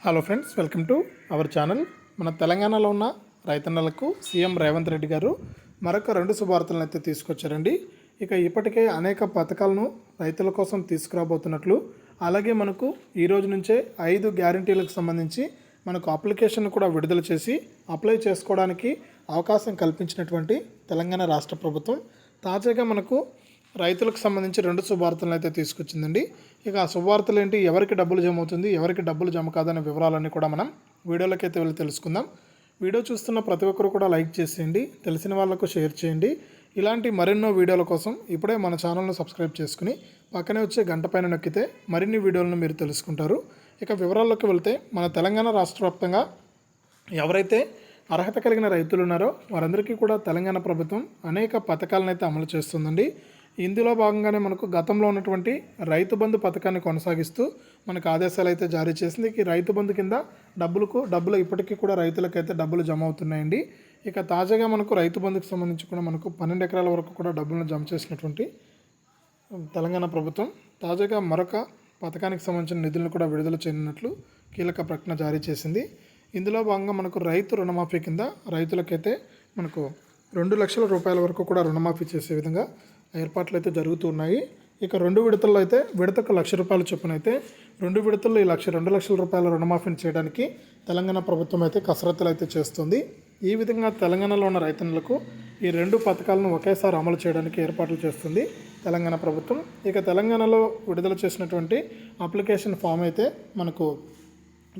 Hello friends, welcome to our channel. మన తెలంగాణలో ఉన్న రైతన్నలకు సీఎం రేవంత్ రెడ్డి గారు మరొక 2 శుభార్తలను అయితే తీసుకొచ్చారండి. ఇక ఇప్పటికే అనేక పథకాలను రైతుల కోసం తీసుకురాబోతున్నట్లు, అలాగే మనకు ఈ రోజు నుంచే 5 గ్యారంటీలకు సంబంధించి మనకు అప్లికేషన్ కూడా విడుదల చేసి అప్లై చేసుకోవడానికి అవకాశం కల్పించినటువంటి తెలంగాణ రాష్ట్ర ప్రభుత్వం తాజాగా మనకు రైతులకు సంబంధించి 2 శుభార్తలను అయితే తీసుకొచ్చిందండి. ఇక ఆ శుభార్తలు ఏంటి, ఎవరికి డబ్బులు జమ అవుతుంది, ఎవరికి డబ్బులు జమ కాదనే వివరాలన్నీ కూడా మనం వీడియోలోకి అయితే వెళ్ళి తెలుసుకుందాం. వీడియో చూస్తున్న ప్రతి ఒక్కరు కూడా లైక్ చేసేయండి, తెలిసిన వాళ్ళకు షేర్ చేయండి. ఇలాంటి మరెన్నో వీడియోల కోసం ఇప్పుడే మన ఛానల్ను సబ్స్క్రైబ్ చేసుకుని పక్కనే వచ్చే గంట పైన నొక్కితే మరిన్ని వీడియోలను మీరు తెలుసుకుంటారు. ఇక వివరాల్లోకి వెళ్తే మన తెలంగాణ రాష్ట్ర వ్యాప్తంగా ఎవరైతే అర్హత కలిగిన రైతులు ఉన్నారో వారందరికీ కూడా తెలంగాణ ప్రభుత్వం అనేక పథకాలను అయితే అమలు చేస్తుందండి. ఇందులో భాగంగానే మనకు గతంలో ఉన్నటువంటి రైతు బంధు పథకాన్ని కొనసాగిస్తూ మనకు ఆదేశాలు అయితే జారీ చేసింది. ఈ రైతు బంధు కింద డబ్బులు ఇప్పటికీ కూడా రైతులకైతే డబ్బులు జమ అవుతున్నాయండి. ఇక తాజాగా మనకు రైతు బంధుకు సంబంధించి కూడా మనకు 12 ఎకరాల వరకు కూడా డబ్బులను జమ చేసినటువంటి తెలంగాణ ప్రభుత్వం తాజాగా మరొక పథకానికి సంబంధించిన నిధులను కూడా విడుదల చేయనున్నట్లు కీలక ప్రకటన జారీ చేసింది. ఇందులో భాగంగా మనకు రైతు రుణమాఫీ కింద రైతులకైతే మనకు 2 లక్షల రూపాయల వరకు కూడా రుణమాఫీ చేసే విధంగా ఏర్పాట్లు అయితే జరుగుతున్నాయి. ఇక 2 విడతల్లో అయితే విడతకు 1,00,000 రూపాయల చొప్పున అయితే 2 విడతల్లో 2 లక్షల రూపాయల రుణమాఫీని చేయడానికి తెలంగాణ ప్రభుత్వం అయితే కసరత్తులు అయితే చేస్తుంది. ఈ విధంగా తెలంగాణలో ఉన్న రైతన్నులకు ఈ 2 పథకాలను ఒకేసారి అమలు చేయడానికి ఏర్పాట్లు చేస్తుంది తెలంగాణ ప్రభుత్వం. ఇక తెలంగాణలో విడుదల చేసినటువంటి అప్లికేషన్ ఫామ్ అయితే మనకు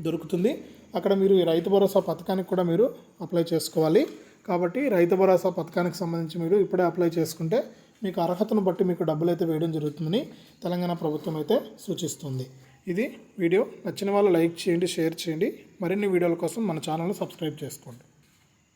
దొరుకుతుంది. అక్కడ మీరు ఈ రైతు భరోసా పథకానికి కూడా మీరు అప్లై చేసుకోవాలి. కాబట్టి రైతు భరోసా పథకానికి సంబంధించి మీరు ఇప్పుడే అప్లై చేసుకుంటే మీకు అర్హతను బట్టి మీకు డబ్బులు అయితే వేయడం జరుగుతుందని తెలంగాణ ప్రభుత్వం అయితే సూచిస్తుంది. ఇది వీడియో నచ్చిన వాళ్ళు లైక్ చేయండి, షేర్ చేయండి. మరిన్ని వీడియోల కోసం మన ఛానల్ని సబ్స్క్రైబ్ చేసుకోండి.